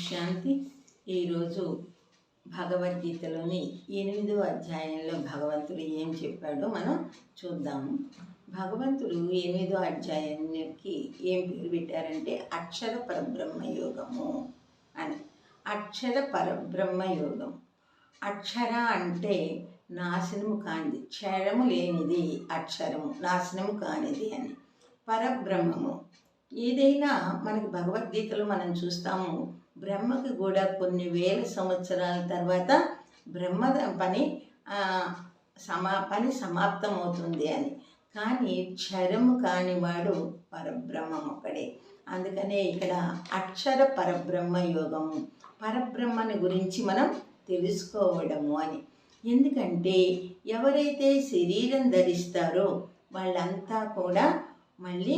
శాంతి. ఈరోజు భగవద్గీతలోని 8వ అధ్యాయంలో భగవంతుడు ఏం చెప్పాడో మనం చూద్దాము. భగవంతుడు 8వ అధ్యాయానికి ఏం పేరు పెట్టారంటే అక్షర పరబ్రహ్మ యోగము అని. అక్షర పరబ్రహ్మ యోగం. అక్షర అంటే నాశనము కానిది, క్షరము లేనిది అక్షరము, నాశనము కానిది అని. పరబ్రహ్మము ఏదైనా మనకి భగవద్గీతలో మనం చూస్తాము, బ్రహ్మకి కూడా కొన్ని వేల సంవత్సరాల తర్వాత బ్రహ్మ పని సమాప్తం అవుతుంది అని. కానీ క్షరము కానివాడు పరబ్రహ్మం ఒక్కడే. అందుకనే ఇక్కడ అక్షర పరబ్రహ్మ యోగము, పరబ్రహ్మని గురించి మనం తెలుసుకోవడము అని. ఎందుకంటే ఎవరైతే శరీరం ధరిస్తారో వాళ్ళంతా కూడా మళ్ళీ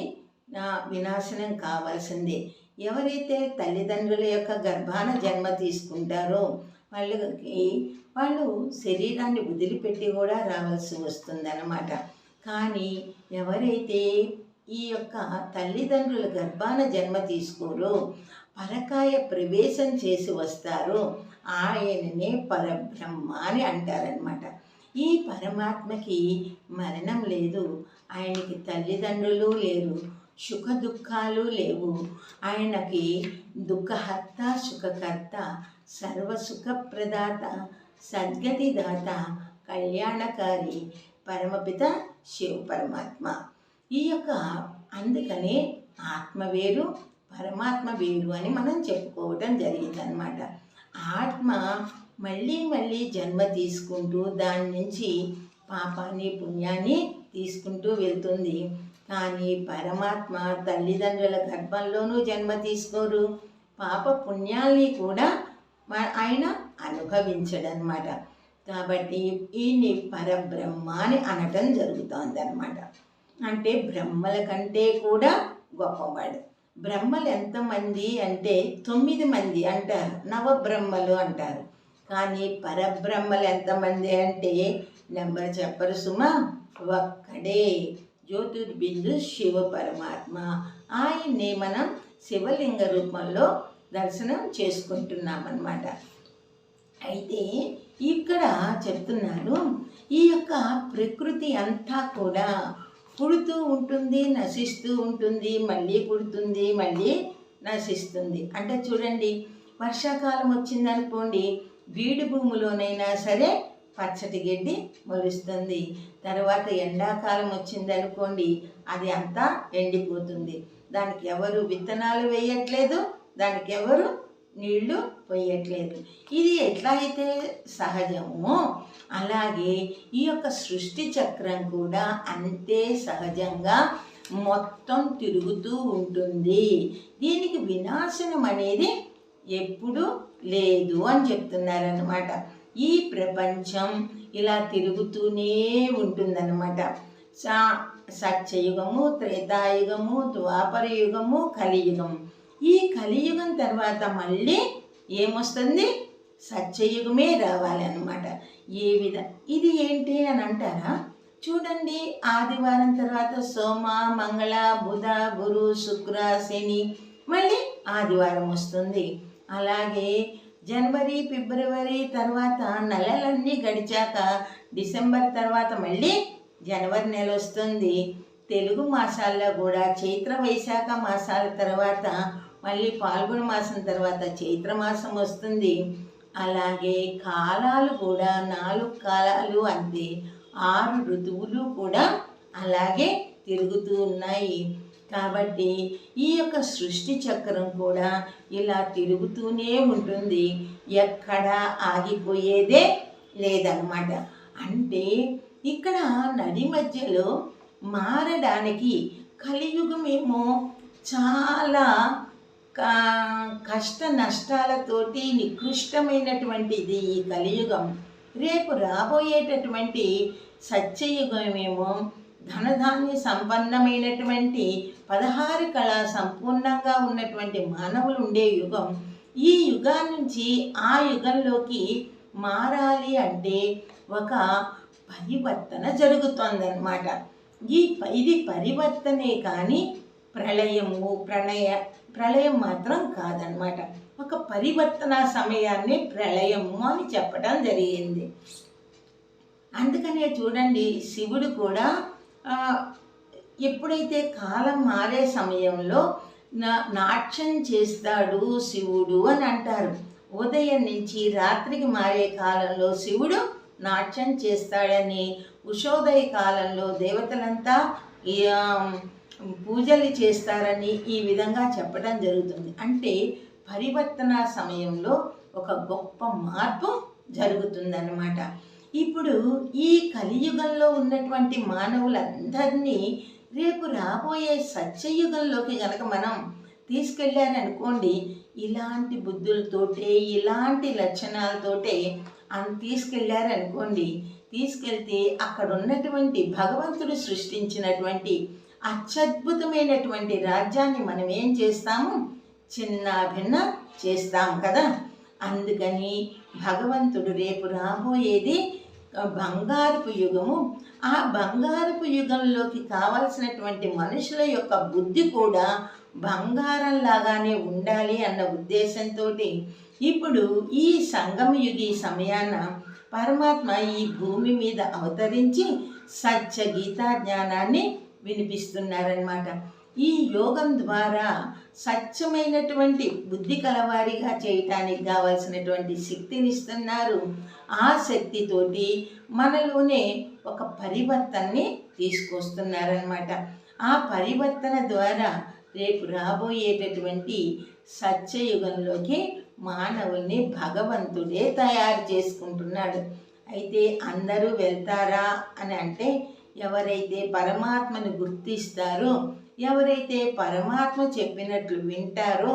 వినాశనం కావాల్సిందే. ఎవరైతే తల్లిదండ్రుల యొక్క గర్భాన జన్మ తీసుకుంటారో వాళ్ళు శరీరాన్ని వదిలిపెట్టి కూడా రావాల్సి వస్తుందన్నమాట. కానీ ఎవరైతే ఈ యొక్క తల్లిదండ్రుల గర్భాన జన్మ తీసుకోరో, పరకాయ ప్రవేశం చేసి వస్తారో ఆయననే పరబ్రహ్మ అని అంటారనమాట. ఈ పరమాత్మకి మరణం లేదు, ఆయనకి తల్లిదండ్రులు లేరు, సుఖ దుఃఖాలు లేవు. ఆయనకి దుఃఖహర్త, సుఖకర్త, సర్వసుఖప్రదాత, సద్గతిదాత, కళ్యాణకారి పరమపిత శివ పరమాత్మ. ఈ యొక్క అందుకనే ఆత్మ వేరు, పరమాత్మ వేరు అని మనం చెప్పుకోవటం జరిగిందనమాట. ఆత్మ మళ్ళీ మళ్ళీ జన్మ తీసుకుంటూ దాని నుంచి పాపాన్ని పుణ్యాన్ని తీసుకుంటూ వెళ్తుంది. కానీ పరమాత్మ తల్లిదండ్రుల గర్భంలోనూ జన్మ తీసుకోరు, పాప పుణ్యాల్ని కూడా ఆయన అనుభవించడనమాట. కాబట్టి ఈయన్ని పరబ్రహ్మ అని అనటం జరుగుతుంది అనమాట. అంటే బ్రహ్మల కంటే కూడా గొప్పవాడు. బ్రహ్మలు ఎంతమంది అంటే 9 మంది అంటారు, నవబ్రహ్మలు అంటారు. కానీ పరబ్రహ్మలు ఎంతమంది అంటే నెంబర్ చెప్పరు సుమా, ఒక్కడే జ్యోతిర్బిందు శివ పరమాత్మ. ఆయన్ని మనం శివలింగ రూపంలో దర్శనం చేసుకుంటున్నామన్నమాట. అయితే ఇక్కడ చెప్తున్నారు, ఈ యొక్క ప్రకృతి అంతా కూడా పుడుతూ ఉంటుంది, నశిస్తూ ఉంటుంది, మళ్ళీ పుడుతుంది, మళ్ళీ నశిస్తుంది. అంటే చూడండి, వర్షాకాలం వచ్చిందనుకోండి, బీడు భూమిలోనైనా సరే పచ్చటి గడ్డి మొలుస్తుంది. తర్వాత ఎండాకాలం వచ్చిందనుకోండి, అది అంతా ఎండిపోతుంది. దానికి ఎవరు విత్తనాలు వేయట్లేదు, దానికి ఎవరు నీళ్లు పోయట్లేదు. ఇది ఎట్లా అయితే సహజమో అలాగే ఈ యొక్క సృష్టి చక్రం కూడా అంతే సహజంగా మొత్తం తిరుగుతూ ఉంటుంది. దీనికి వినాశనం అనేది ఎప్పుడూ లేదు అని చెప్తున్నారన్నమాట. ఈ ప్రపంచం ఇలా తిరుగుతూనే ఉంటుందన్నమాట. సత్యయుగము, త్రేతాయుగము, ద్వాపర యుగము, కలియుగము. ఈ కలియుగం తర్వాత మళ్ళీ ఏమొస్తుంది? సత్యయుగమే రావాలన్నమాట. ఇది ఏంటి అని అంటారా? చూడండి, ఆదివారం తర్వాత సోమ, మంగళ, బుధ, గురు, శుక్ర, శని, మళ్ళీ ఆదివారం వస్తుంది. అలాగే జనవరి, ఫిబ్రవరి తర్వాత నెలలన్నీ గడిచాక డిసెంబర్ తర్వాత మళ్ళీ జనవరి నెల వస్తుంది. తెలుగు మాసాల్లో కూడా చైత్ర, వైశాఖ మాసాల తర్వాత మళ్ళీ పాల్గొన మాసం తర్వాత చైత్ర మాసం వస్తుంది. అలాగే కాలాలు కూడా 4 కాలాలు అంతే, 6 ఋతువులు కూడా అలాగే తిరుగుతూ ఉన్నాయి. కాబట్టి ఈ యొక్క సృష్టి చక్రం కూడా ఇలా తిరుగుతూనే ఉంటుంది, ఎక్కడా ఆగిపోయేదే లేదన్నమాట. అంటే ఇక్కడ నడి మధ్యలో మారడానికి కలియుగమేమో చాలా కష్ట నష్టాలతోటి నికృష్టమైనటువంటిది ఈ కలియుగం. రేపు రాబోయేటటువంటి సత్యయుగమేమో ధనధాన్య సంపన్నమైనటువంటి 16 కళా సంపూర్ణంగా ఉన్నటువంటి మానవులు ఉండే యుగం. ఈ యుగం నుంచి ఆ యుగంలోకి మారాలి అంటే ఒక పరివర్తన జరుగుతుందన్నమాట. ఇది పరివర్తనే కానీ ప్రళయం మాత్రం కాదనమాట. ఒక ఒక పరివర్తన సమయాన్ని ప్రళయము అని చెప్పడం జరిగింది. అందుకనే చూడండి, శివుడు కూడా ఎప్పుడైతే కాలం మారే సమయంలో నాట్యం చేస్తాడు శివుడు అని అంటారు. ఉదయం నుంచి రాత్రికి మారే కాలంలో శివుడు నాట్యం చేస్తాడని, ఉషోదయ కాలంలో దేవతలంతా పూజలు చేస్తారని ఈ విధంగా చెప్పడం జరుగుతుంది. అంటే పరివర్తన సమయంలో ఒక గొప్ప మార్పు జరుగుతుందన్నమాట. ఇప్పుడు ఈ కలియుగంలో ఉన్నటువంటి మానవులందరినీ రేపు రాబోయే సత్యయుగంలోకి గనక మనం తీసుకెళ్ళారనుకోండి, ఇలాంటి బుద్ధులతోటే, ఇలాంటి లక్షణాలతోటే తీసుకెళ్ళారనుకోండి, తీసుకెళ్తే అక్కడ ఉన్నటువంటి భగవంతుడు సృష్టించినటువంటి అత్యద్భుతమైనటువంటి రాజ్యాన్ని మనం ఏం చేస్తాము, చిన్న భిన్న చేస్తాం కదా. అందుకని భగవంతుడు రేపు రాబోయేది బంగారపు యుగము. ఆ బంగారపు యుగంలోకి కావలసినటువంటి మనుషుల యొక్క బుద్ధి కూడా బంగారం లాగానే ఉండాలి అన్న ఉద్దేశంతో ఇప్పుడు ఈ సంగమయుగి సమయాన పరమాత్మ ఈ భూమి మీద అవతరించి సత్య గీతా జ్ఞానాన్ని వినిపిస్తున్నారన్నమాట. ఈ యోగం ద్వారా సత్యమైనటువంటి బుద్ధి కలవారిగా చేయటానికి కావాల్సినటువంటి శక్తిని ఇస్తున్నారు. ఆ శక్తితోటి మనలోనే ఒక పరివర్తనని తీసుకొస్తున్నారన్నమాట. ఆ పరివర్తన ద్వారా రేపు రాబోయేటటువంటి సత్యయుగంలోకి మానవుల్ని భగవంతుడే తయారు చేసుకుంటున్నాడు. అయితే అందరూ వెళ్తారా అని అంటే, ఎవరైతే పరమాత్మను గుర్తిస్తారో, ఎవరైతే పరమాత్మ చెప్పినట్లు వింటారో,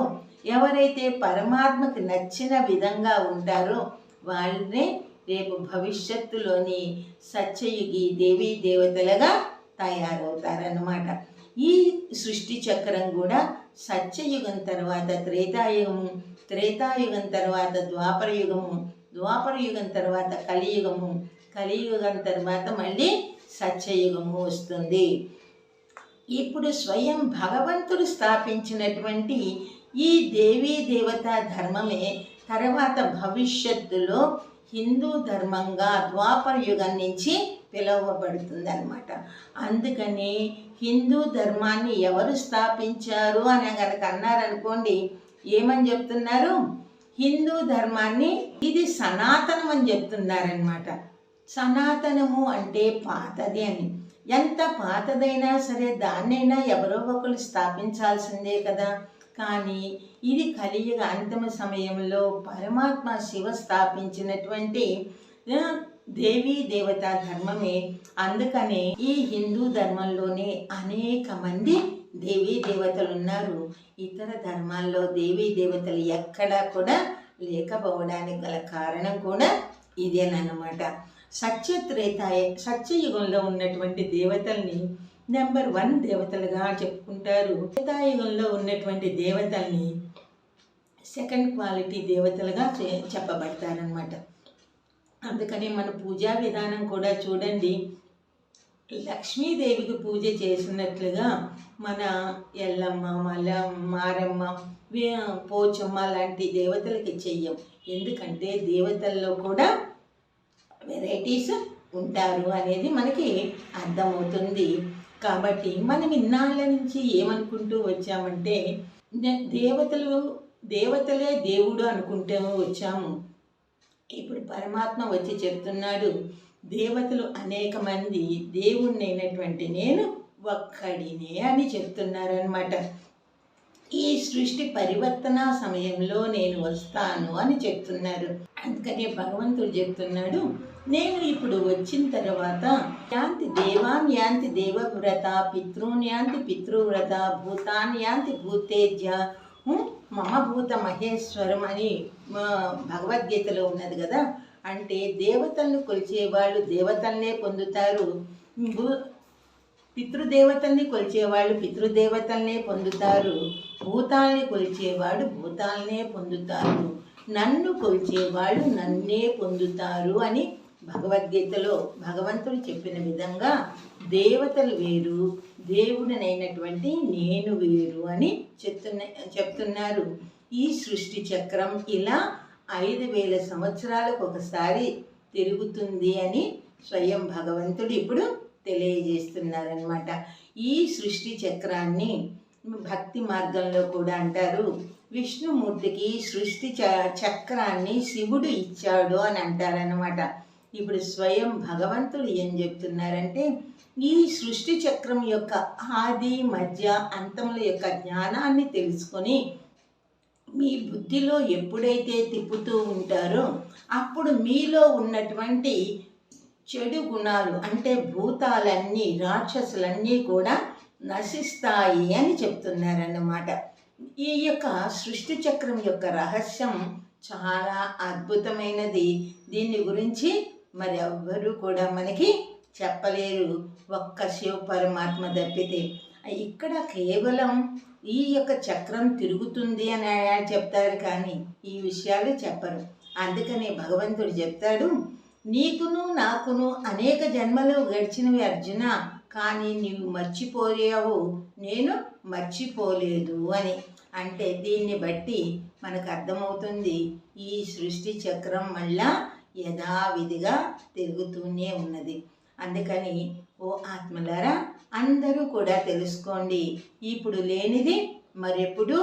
ఎవరైతే పరమాత్మకు నచ్చిన విధంగా ఉంటారో వాళ్ళనే రేపు భవిష్యత్తులోని సత్యయుగి దేవీ దేవతలుగా తయారవుతారన్నమాట. ఈ సృష్టి చక్రం కూడా సత్యయుగం తర్వాత త్రేతాయుగము, త్రేతాయుగం తర్వాత ద్వాపరయుగము, ద్వాపరయుగం తర్వాత కలియుగము, కలియుగం తర్వాత మళ్ళీ సత్యయుగము వస్తుంది. ఇప్పుడు స్వయం భగవంతుడు స్థాపించినటువంటి ఈ దేవీ దేవతా ధర్మమే తర్వాత భవిష్యత్తులో హిందూ ధర్మంగా ద్వాపర యుగం నుంచి పిలువబడుతుంది అన్నమాట. అందుకని హిందూ ధర్మాన్ని ఎవరు స్థాపించారు అని కనుక అన్నారనుకోండి, ఏమని చెప్తున్నారు, హిందూ ధర్మాన్ని ఇది సనాతనం అని చెప్తున్నారనమాట. సనాతనము అంటే పాతది అని. ఎంత పాతదైనా సరే దాన్నైనా ఎవరో ఒకరు స్థాపించాల్సిందే కదా. కానీ ఇది కలియుగ అంతిమ సమయంలో పరమాత్మ శివ స్థాపించినటువంటి దేవీ దేవతా ధర్మమే. అందుకనే ఈ హిందూ ధర్మంలోనే అనేక మంది దేవీ దేవతలు ఉన్నారు. ఇతర ధర్మాల్లో దేవీ దేవతలు ఎక్కడా కూడా లేకపోవడానికి గల కారణం కూడా ఇదేనమాట. సత్యయుగంలో ఉన్నటువంటి దేవతల్ని నెంబర్ 1 దేవతలుగా చెప్పుకుంటారు. త్రేతాయుగంలో ఉన్నటువంటి దేవతల్ని సెకండ్ క్వాలిటీ దేవతలుగా చెప్పబడతారనమాట. అందుకని మన పూజా విధానం కూడా చూడండి, లక్ష్మీదేవికి పూజ చేసినట్లుగా మన ఎల్లమ్మ, మారమ్మ, పోచమ్మ లాంటి దేవతలకి చెయ్యం. ఎందుకంటే దేవతల్లో కూడా వెరైటీస్ ఉంటారు అనేది మనకి అర్థమవుతుంది. కాబట్టి మనం ఇన్నాళ్ళ నుంచి ఏమనుకుంటూ వచ్చామంటే, దేవతలే దేవుడు అనుకుంటూ వచ్చాము. ఇప్పుడు పరమాత్మ వచ్చి చెప్తున్నాడు, దేవతలు అనేక మంది, దేవుణ్ణైనటువంటి నేను ఒక్కడినే అని చెప్తున్నారనమాట. ఈ సృష్టి పరివర్తన సమయంలో నేను వస్తాను అని చెప్తున్నారు. అందుకనే భగవంతుడు చెప్తున్నాడు, నేను ఇప్పుడు వచ్చిన తర్వాత యాంతి దేవాన్ యాంతి దేవవ్రత, పితృన్ యాంతి పితృవ్రత, భూతాన్ యాంతి భూతేజ్య, మమ భూత మహేశ్వరం అని భగవద్గీతలో ఉన్నది కదా. అంటే దేవతలను కొలిచేవాళ్ళు దేవతలనే పొందుతారు, పితృదేవతల్ని కొలిచేవాళ్ళు పితృదేవతల్నే పొందుతారు, భూతాల్ని కొలిచేవాడు భూతాలనే పొందుతారు, నన్ను కొలిచేవాళ్ళు నన్నే పొందుతారు అని భగవద్గీతలో భగవంతుడు చెప్పిన విధంగా దేవతలు వేరు, దేవుడినైనటువంటి నేను వేరు అని చెప్తున్నారు. ఈ సృష్టి చక్రం ఇలా 5,000 సంవత్సరాలకు ఒకసారి తిరుగుతుంది అని స్వయం భగవంతుడు ఇప్పుడు తెలియజేస్తున్నారనమాట. ఈ సృష్టి చక్రాన్ని భక్తి మార్గంలో కూడా అంటారు, విష్ణుమూర్తికి సృష్టి చక్రాన్ని శివుడు ఇచ్చాడు అని అంటారనమాట. ఇప్పుడు స్వయం భగవంతుడు ఏం చెప్తున్నారంటే, ఈ సృష్టి చక్రం యొక్క ఆది మధ్య అంతముల యొక్క జ్ఞానాన్ని తెలుసుకొని మీ బుద్ధిలో ఎప్పుడైతే తిప్పుతూ ఉంటారో అప్పుడు మీలో ఉన్నటువంటి చెడు గుణాలు అంటే భూతాలన్నీ రాక్షసులన్నీ కూడా నశిస్తాయి అని చెప్తున్నారన్నమాట. ఈ యొక్క సృష్టి చక్రం యొక్క రహస్యం చాలా అద్భుతమైనది. దీని గురించి మరి ఎవ్వరూ కూడా మనకి చెప్పలేరు, ఒక్క శివ పరమాత్మ తప్పితే. ఇక్కడ కేవలం ఈ యొక్క చక్రం తిరుగుతుంది అని చెప్తారు, కానీ ఈ విషయాలు చెప్పరు. అందుకని భగవంతుడు చెప్తాడు, నీకును నాకును అనేక జన్మలు గడిచినవి అర్జున, కానీ నీవు మర్చిపోయావు, నేను మర్చిపోలేదు అని. అంటే దీన్ని బట్టి మనకు అర్థమవుతుంది, ఈ సృష్టి చక్రం మళ్ళా యథావిధిగా తిరుగుతూనే ఉన్నది. అందుకని ఓ ఆత్మలారా, అందరూ కూడా తెలుసుకోండి, ఇప్పుడు లేనిది మరెప్పుడు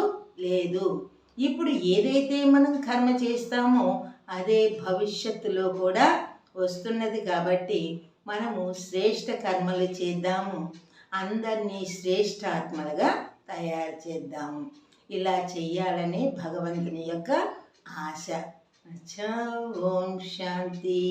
లేదు. ఇప్పుడు ఏదైతే మనం కర్మ చేస్తామో అదే భవిష్యత్తులో కూడా వస్తున్నది. కాబట్టి మనము శ్రేష్ఠ కర్మలు చేద్దాము, అందరినీ శ్రేష్ఠ ఆత్మలుగా తయారు చేద్దాము. ఇలా చెయ్యాలనే భగవంతుని యొక్క ఆశ. ఓం శాంతి.